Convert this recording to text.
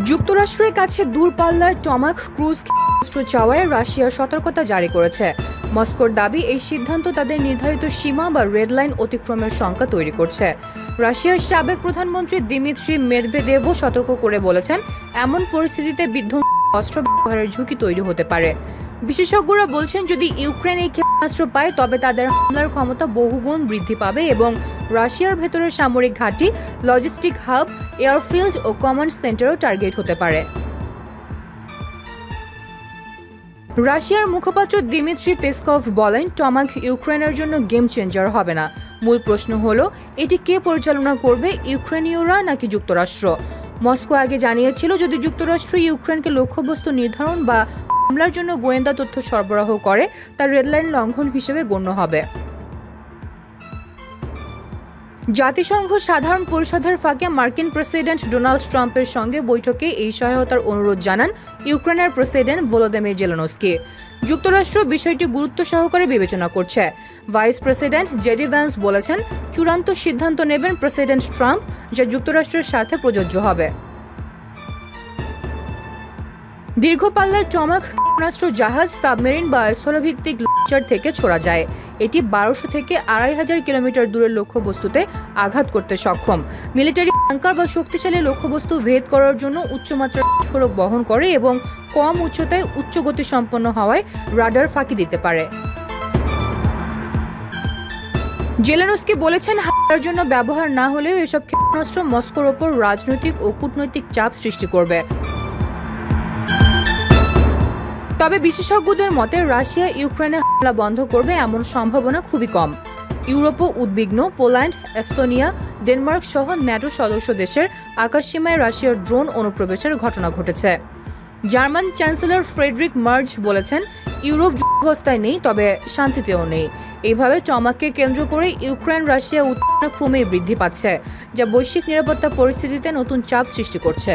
যুক্তরাষ্ট্রের কাছে দূরপাল্লার টমাহক ক্রুজ ক্ষেপণাস্ত্র চাওয়ায় রাশিয়া সতর্কতা জারি করেছে। মস্কোর দাবি, এই সিদ্ধান্ত তাদের নির্ধারিত সীমা বা রেড লাইন অতিক্রমের শঙ্কা তৈরি করছে। রাশিয়ার সাবেক প্রধানমন্ত্রী দিমিত্রি মেদভেদেভও সতর্ক করে বলেছেন, এমন পরিস্থিতিতে বিধ্বংসী অস্ত্র ব্যবহারের ঝুঁকি তৈরি হতে পারে। বিশেষজ্ঞরা বলছেন, যদি ইউক্রেন এই ক্ষেপণাস্ত্র পায় তবে তাদের হামলার ক্ষমতা বহুগুণ বৃদ্ধি পাবে এবং রাশিয়ার ভেতরের সামরিক ঘাঁটি, লজিস্টিক হাব, এয়ারফিল্ড ও কমান্ড সেন্টারও টার্গেট হতে পারে। রাশিয়ার মুখপাত্র দিমিত্রি পেসকভ বলেন, টমাহক ইউক্রেনের জন্য গেম চেঞ্জার হবে না। মূল প্রশ্ন হলো, এটি কে পরিচালনা করবে, ইউক্রেনীয়রা নাকি যুক্তরাষ্ট্র? মস্কো আগে জানিয়েছিল, যদি যুক্তরাষ্ট্র ইউক্রেনকে লক্ষ্যবস্তু নির্ধারণ বা হামলার জন্য গোয়েন্দা তথ্য সরবরাহ করে, তা রেডলাইন লঙ্ঘন হিসেবে গণ্য হবে। জাতিসংঘ সাধারণ পরিষদের ফাঁকে মার্কিন প্রেসিডেন্ট ডোনাল্ড ট্রাম্পের সঙ্গে বৈঠকে এই সহায়তার অনুরোধ জানান ইউক্রেনের প্রেসিডেন্ট ভলোদিমির জেলেনস্কি। যুক্তরাষ্ট্র বিষয়টি গুরুত্ব সহকারে বিবেচনা করছে। ভাইস প্রেসিডেন্ট জেডি ভ্যান্স বলেছেন, চূড়ান্ত সিদ্ধান্ত নেবেন প্রেসিডেন্ট ট্রাম্প, যা যুক্তরাষ্ট্রের স্বার্থে প্রযোজ্য হবে। দীর্ঘপাল্লার টমাহক ক্ষেপণাস্ত্র জাহাজ, সাবমেরিন বা স্থলভিত্তিক লঞ্চার থেকে ছোড়া যায়। এটি 1200 থেকে 2500 কিলোমিটার দূরের লক্ষ্যবস্তুতে আঘাত করতে সক্ষম। মিলিটারি ট্যাঙ্কার বা শক্তিশালী লক্ষ্যবস্তু ভেদ করার জন্য উচ্চমাত্রার বিস্ফোরক বহন করে এবং কম উচ্চতায় উচ্চ গতি সম্পন্ন হওয়ায় রাডার ফাঁকি দিতে পারে। জেলেনস্কি বলেছেন, হামলার জন্য ব্যবহার না হলেও এসব ক্ষেপণাস্ত্র মস্কোর ওপর রাজনৈতিক ও কূটনৈতিক চাপ সৃষ্টি করবে। তবে বিশেষজ্ঞদের মতে, রাশিয়া ইউক্রেনে হামলা বন্ধ করবে এমন সম্ভাবনা খুবই কম। ইউরোপও উদ্বিগ্ন। পোল্যান্ড, এস্তোনিয়া, ডেনমার্ক সহ ন্যাটো সদস্য দেশের আকাশসীমায় রাশিয়ার ড্রোন অনুপ্রবেশের ঘটনা ঘটেছে। জার্মান চ্যান্সেলর ফ্রেডরিক মার্জ বলেছেন, ইউরোপ যুদ্ধাবস্থায় নেই, তবে শান্তিতেও নেই। এইভাবে টমাহককে কেন্দ্র করে ইউক্রেন রাশিয়া উত্তেজনা ক্রমেই বৃদ্ধি পাচ্ছে, যা বৈশ্বিক নিরাপত্তা পরিস্থিতিতে নতুন চাপ সৃষ্টি করছে।